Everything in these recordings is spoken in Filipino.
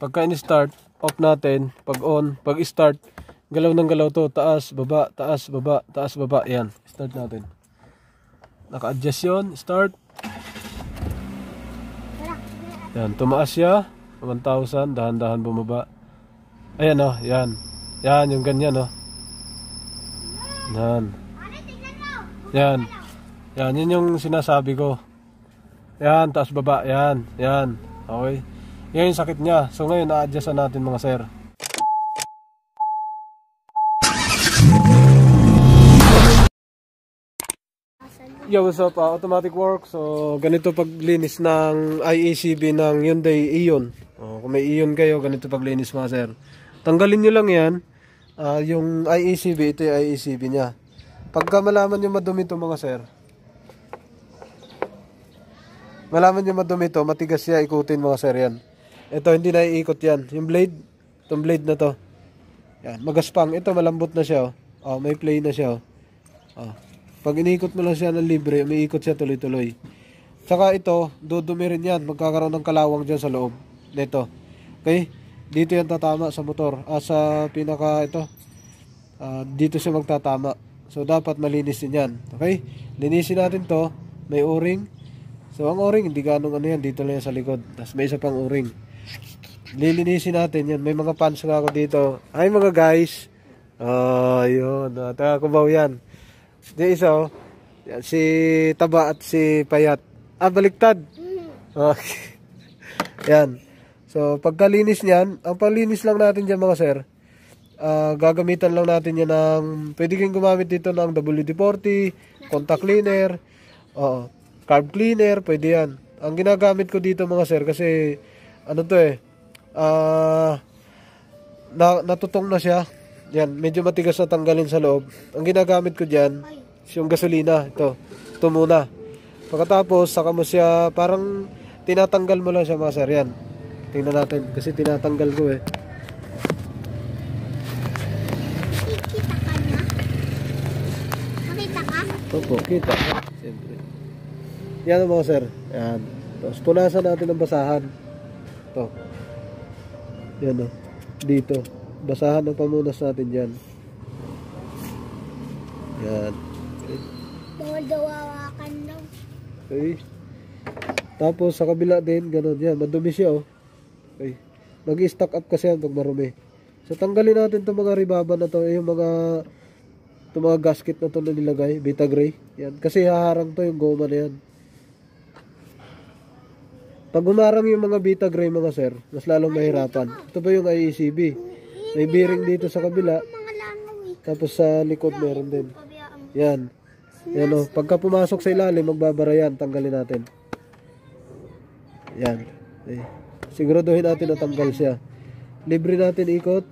Pagka in-start, off natin. Pag on, pag start, galaw ng galaw to. Taas, baba, taas, baba, taas, baba. Yan, start natin. Naka-adjust yun, start. Yan, tumaas siya. 1,000, dahan-dahan bumaba. Ayan o, yan. Yan, yung ganyan o. Yan. Yan. Yan, yun yung sinasabi ko. Yan, taas baba. Yan, yan. Okay. Yan yung sakit niya. So ngayon, na-adjust natin mga sir. Yo, what's up? Automatic work. So, ganito paglinis ng IACB ng Hyundai Ion. Kung may Ion kayo, ganito paglinis mga sir. Tanggalin nyo lang yan. Yung IACB, ito yung IACB nya. Pagka malaman nyo madumi ito mga sir. Malaman nyo madumi ito, matigas siya, ikutin mga sir yan. Ito, hindi na iikot yan. Yung blade, itong blade na to. Yan, magaspang. Ito, malambot na siya. May play na siya. Pag iniikot mo lang siya ng libre, may ikot siya tuloy-tuloy. Saka ito, dudumi rin yan. Magkakaroon ng kalawang dyan sa loob. Dito. Okay? Dito yan tatama sa motor. Sa pinaka ito. Dito siya magtatama. So, dapat malinis din yan. Okay? Linisin natin to. May o-ring. So, ang o-ring, hindi ganong ano yan. Dito lang yan sa likod. Tapos may isa pang o-ring. Lilinisin natin yan. May mga pants nga ako dito. Ay mga guys. Yun. Taga-Cubao yan. Di isa yan, si Taba at si Payat. Baliktad. Okay. Yan. So pagkalinis niyan, ang palinis lang natin diyan mga sir. Gagamitan lang natin yan ng, pwede kayong gumamit dito ng WD-40, contact cleaner, carb cleaner, pwede yan. Ang ginagamit ko dito mga sir kasi ano to natutong na siya. Yan, medyo matigas na tanggalin sa loob. Ang ginagamit ko dyan, yung gasolina. Ito muna. Pagkatapos, saka mo siya, parang tinatanggal mo lang siya mga sir. Yan. Tingnan natin, kasi tinatanggal ko eh. Kita ka na? Nakita ka? Opo, kita. Siyempre. Yan mga sir. Yan. Tapos, punasan natin ng basahan. Ito. Yan o. Dito. Basahan ang pamunas natin dyan. Yan. Okay. Dawawakan daw. Okay. Tapos sa kabila din, ganun yan. Madumi siya oh. Okay. Mag-i-stack up kasi yan pag marumi. So tanggalin natin itong mga ribaba na to. Yung mga itong mga gasket na to na nilagay. Beta gray. Yan. Kasi haharang to yung goma na yan. Pag umarang yung mga beta gray mga sir, mas lalong mahirapan. Ito ba yung IACB? May bearing dito sa kabila. Tapos sa likod meron din. Yan. Yan o. Pagka pumasok sa ilalim, magbabara yan. Tanggalin natin. Yan. Okay. Siguraduhin natin na tanggal siya. Libre natin ikot.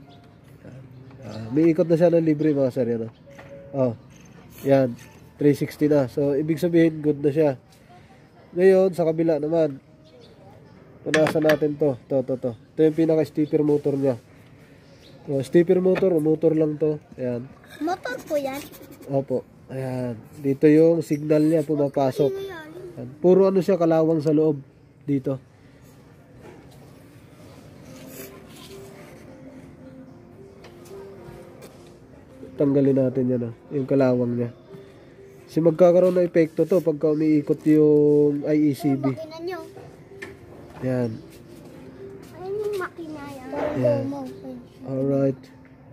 May ikot na siya ng libre mga sir. Yan o. Yan. 360 na. So, ibig sabihin, good na siya. Ngayon, sa kabila naman. Punasan natin to. Ito yung pinaka-stepper motor niya. Stepper motor lang to. Ayan. Motor po yan? Opo. Ayan. Dito yung signal niya pumapasok. Ayan. Puro ano siya, kalawang sa loob. Dito. Tanggalin natin yan yung kalawang niya. Kasi magkakaroon ng epekto to pagka umiikot yung IACB. Ayan. Ayun yung makina yan. Ayan. Alright.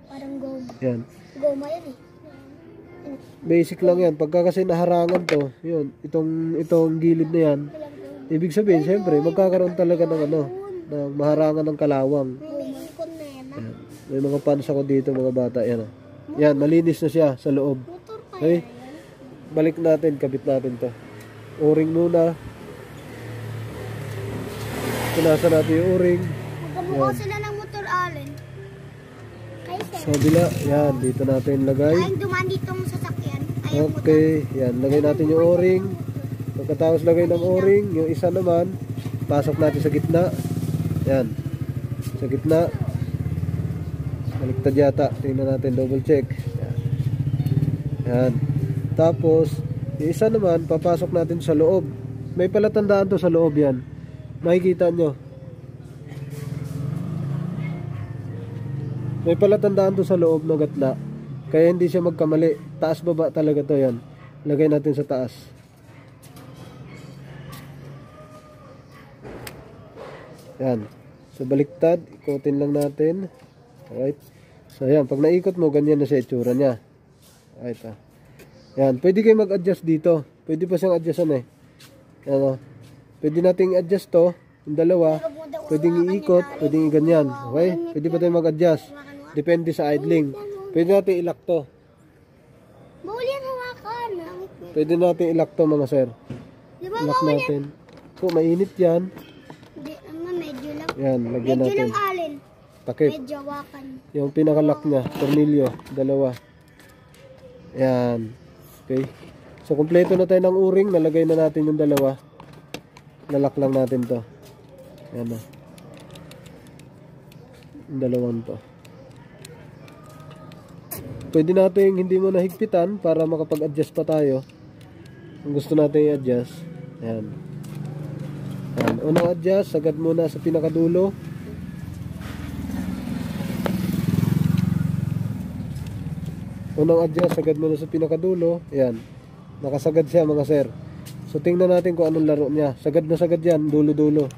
Parang goma. Yan. Goma yan eh. Basic lang yan. Pagka kasi naharangan to, yun, itong gilid na yan, ibig sabihin, syempre, magkakaroon talaga ng ng maharangan ng kalawang. Yan. May mga pants ako dito, mga bata. Yan. Yan, malinis na siya sa loob. Okay? Balik natin, kabit natin to. O-ring muna. Punasan natin yung o-ring. Magkabukaw sila ng motor alin. Sa kabila, yan, dito natin lagay. Ay, dumaan ditong sasakyan. Okay, yan, lagay natin yung o-ring. Pagkatapos lagay ng o-ring, yung isa naman, pasok natin sa gitna. Yan, sa gitna. Baliktad yata, tingnan natin, double check. Yan. Yan. Tapos, yung isa naman, papasok natin sa loob. May palatandaan to sa loob yan. Makikita nyo. May palatandaan to sa loob ng gatla. Kaya hindi siya magkamali. Taas baba talaga to yan. Lagay natin sa taas. Yan. So baliktad, ikutin lang natin. Alright. So yan, pag naikot mo, ganyan na siya itsura niya. Alright ah. Yan, pwede kayo mag-adjust dito. Pwede pa siyang adjustan eh. Yan o. Pwede nating i-adjust to. Yung dalawa. Pwedeng iikot, pwedeng ganyan. Okay? Pwede pa tayo mag-adjust. Depende sa idling. Pwede natin i-lock to. Bawal yan hawakan. Pwede natin i-lock to mga sir. Di ba Lock bawal yan? natin. Kung mainit yan. Hindi naman, medyo lang. Yan, lagyan Medyo natin. lang alin. Takip. Medyo hawakan. Yung pinaka-lock niya, tornilyo, dalawa. Yan. Okay. So, kompleto na tayo ng o-ring. Nalagay na natin yung dalawa. Lalak lang natin to. Yan o. Yung dalawang to. Pwede natin hindi mo nahigpitan para makapag-adjust pa tayo. Kung gusto natin i-adjust. Yan. Yan. Unang adjust, sagad muna sa pinakadulo. Unang adjust, sagad muna sa pinakadulo. Yan. Nakasagad siya mga sir. So tingnan natin kung anong laro niya. Sagad na sagad yan, dulo-dulo.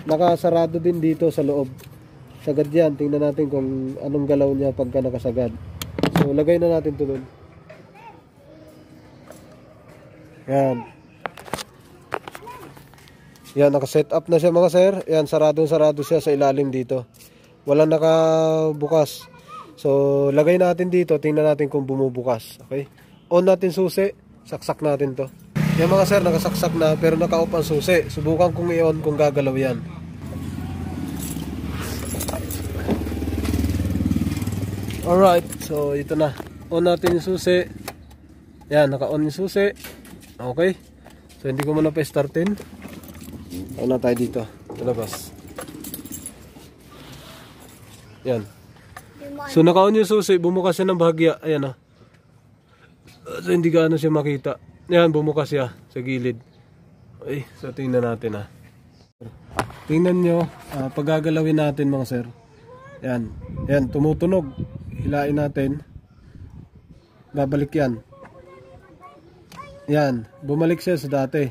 Nakasarado din dito sa loob. Sagad yan. Tingnan natin kung anong galaw niya pagka nakasagad. So lagay na natin ito dun. Yan. Yan, nakaset up na siya mga sir. Yan, sarado siya sa ilalim dito. Walang nakabukas. So lagay natin dito. Tingnan natin kung bumubukas. Okay. On natin susi. Saksak natin to. Yan mga sir, nakasaksak na pero naka-off ang susi. Subukan kong i-on kung gagalaw yan. Alright, so ito na. On natin yung susi. Yan, naka-on yung susi. Okay. So hindi ko muna pa startin. On na tayo dito. Labas. Yan. So naka-on yung susi. Bumukas siya ng bahagya. Ayan ah. So hindi gaano siya makita. Yan, bumukas siya sa gilid. Okay, so tingnan natin ah. Tingnan nyo, paggagalawin natin mga sir. Yan, yan, tumutunog. Hilain natin. Babalik yan. Yan, bumalik siya sa dati.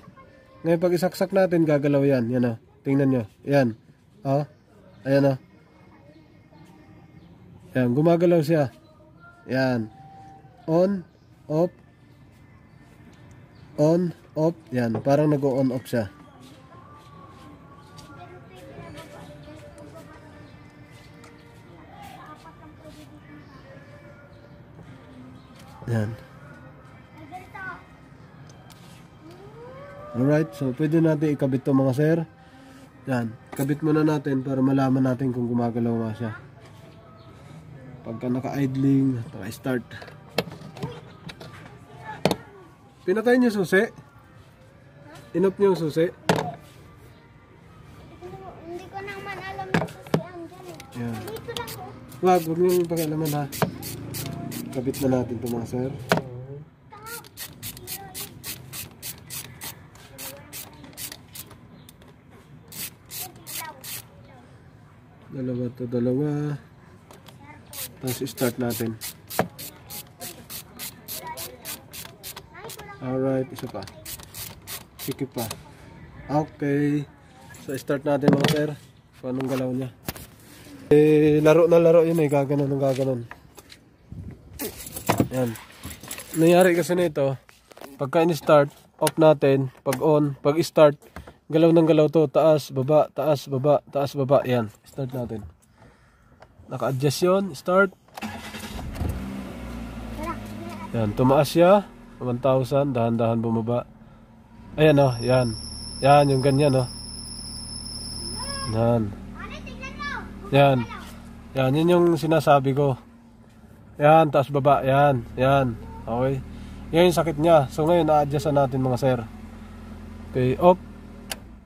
Ngayon pag isaksak natin, gagalaw yan. Yan ah, tingnan nyo. Yan, ah, ayan ah. Yan, gumagalaw siya. Yan, on, off. On, off, yan, parang nag-on off siya. Yan. Alright, so pwede natin ikabit to mga sir. Yan, kabit muna natin para malaman natin kung gumagalaw nga siya. Pagka naka-idling, naka-start. Pinatay niyo susi? Inop niyo yung susi? Hindi ko naman alam na sasiyan dyan eh. Yan. Dito lang ko. Huwag niyo yung pakialaman ha. Kabit na natin ito mga sir. Dalawa to dalawa. Tapos start natin. Alright, isa pa. Sikip pa. Okay. So start natin mga sir. Kung anong galaw niya. Laro na laro yun eh. Gaganon ng gaganon. Yan. Nangyari kasi nito, pagka in-start, off natin. Pag on, pag start, galaw ng galaw to. Taas, baba, taas, baba, taas, baba. Yan. Start natin. Naka-adjust yun. Start. Yan. Tumaas siya. 1,000, dahan-dahan bumaba. Ayan o, yan. Yan, yung ganyan o. Yan. Yan. Yan, yun yung sinasabi ko. Yan, taas baba. Yan, yan. Okay. Yan yung sakit niya. So ngayon, na-adjustan natin mga sir. Okay, up.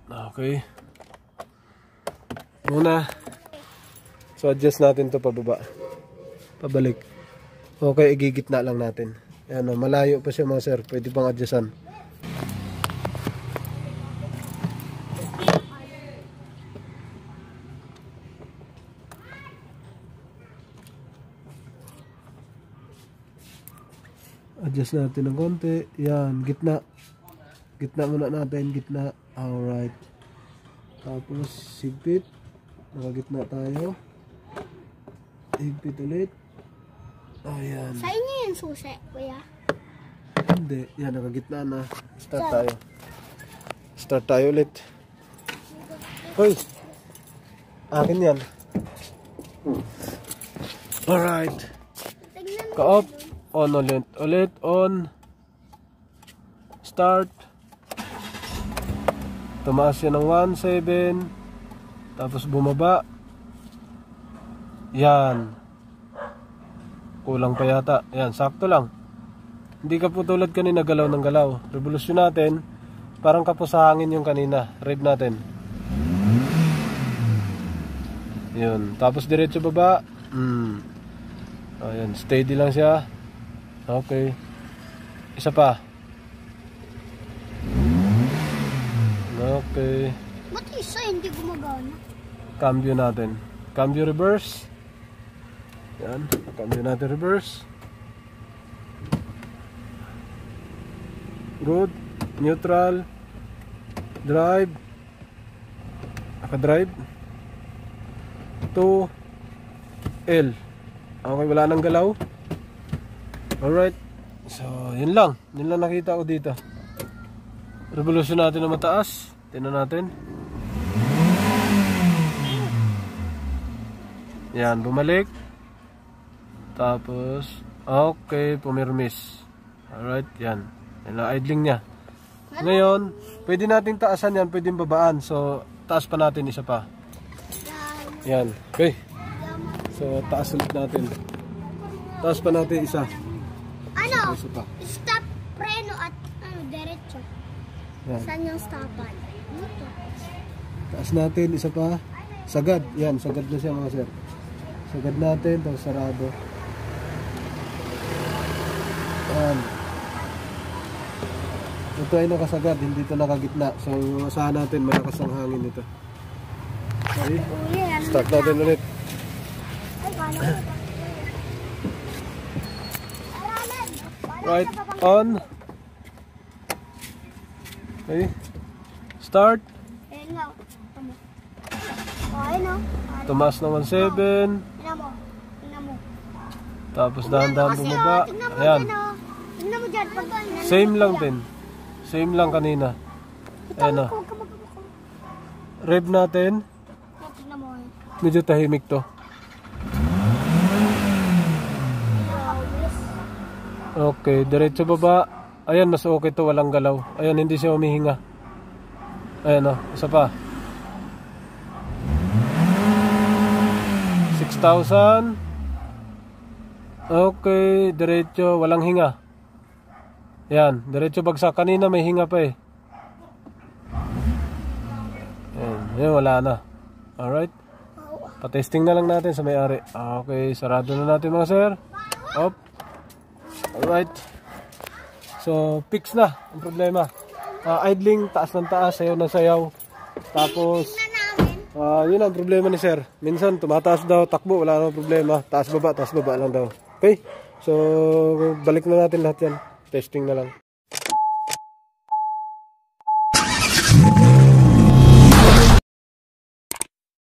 Okay. Muna. So adjust natin to pababa. Pabalik. Okay, igigitna lang natin. Yan o, malayo pa siya mga sir. Pwede pang adjustan. Adjust natin ng konti. Yan, gitna. Gitna muna natin, gitna. Alright. Tapos, higpit. Nakagitna tayo. Higpit ulit. Ayan. Sa inyo yung susi, kuya. Hindi. Yan, nakagitna na. Start tayo. Start tayo ulit. Hoy! Akin yan. Alright. Tignan mo. Ka-off. On ulit. Ulit. On. Start. Tumaas yan ng 1.7. Tapos bumaba. Yan. Kulang pa yata. Yan, sakto lang. Hindi ka po tulad kanina galaw ng galaw. Revolusyon natin. Parang kapos sa hangin yung kanina. Rev natin. Yun. Tapos diretso baba. Ayan. Steady lang siya. Okay. Isa pa. Okay. Ba't isa hindi gumagana? Cambio natin. Cambio reverse. Yan. Cambio natin reverse. Good. Neutral. Drive. Naka-drive. 2L. Okay, wala nang galaw. Alright. So, yun lang. Yun lang nakita ko dito. Revolution natin na mataas. Tingnan natin. Yan, bumalik. Tapos, okay, pumirmis. Alright, yan. Yan lang, idling niya. Ngayon, pwede nating taasan yan, pwedeng babaan. So, taas pa natin isa pa. Yan, okay. So, taas ulit natin. Taas pa natin isa. Ano? Isa pa. Stop, preno at diretso. Yan. Saan yung stopan? Dito. Taas natin, isa pa. Sagad. Yan, sagad na siya mga sir. Sagad natin, tapos sarado. Yan. Ito ay nakasagad, hindi ito nakagitna. So, asahan natin, malakas ang hangin nito. Okay. Uli, ano? Start natin ulit. Ay, paano? Right, on. Okay. Start. Ayun nga. Tama. Ayun o. Tumaas naman 7. Tingnan mo. Tingnan mo. Tapos dahan-dahan bumaba. Tingnan mo Ayan. dyan o. Tingnan mo dyan. Same lang din. Same lang kanina. Ayan o. Rev natin. Tingnan mo. Medyo tahimik to. Okay, diretso baba. Ayan, mas okay to, walang galaw. Ayan, hindi siya humihinga. Ayan o, isa pa. 6,000. Okay, diretso, walang hinga. Ayan, diretso bagsak. Kanina may hinga pa eh. Ayan, ayan wala na. Alright. Pa-testing na lang natin sa may-ari. Okay, sarado na natin mga sir. Up. Alright. So, fix na ang problema. Idling, taas ng taas, sayaw ng sayaw. Tapos, yun ang problema ni sir. Minsan, tumataas daw, takbo, wala namang problema. Taas baba lang daw. Okay? So, balik na natin lahat yan. Testing na lang.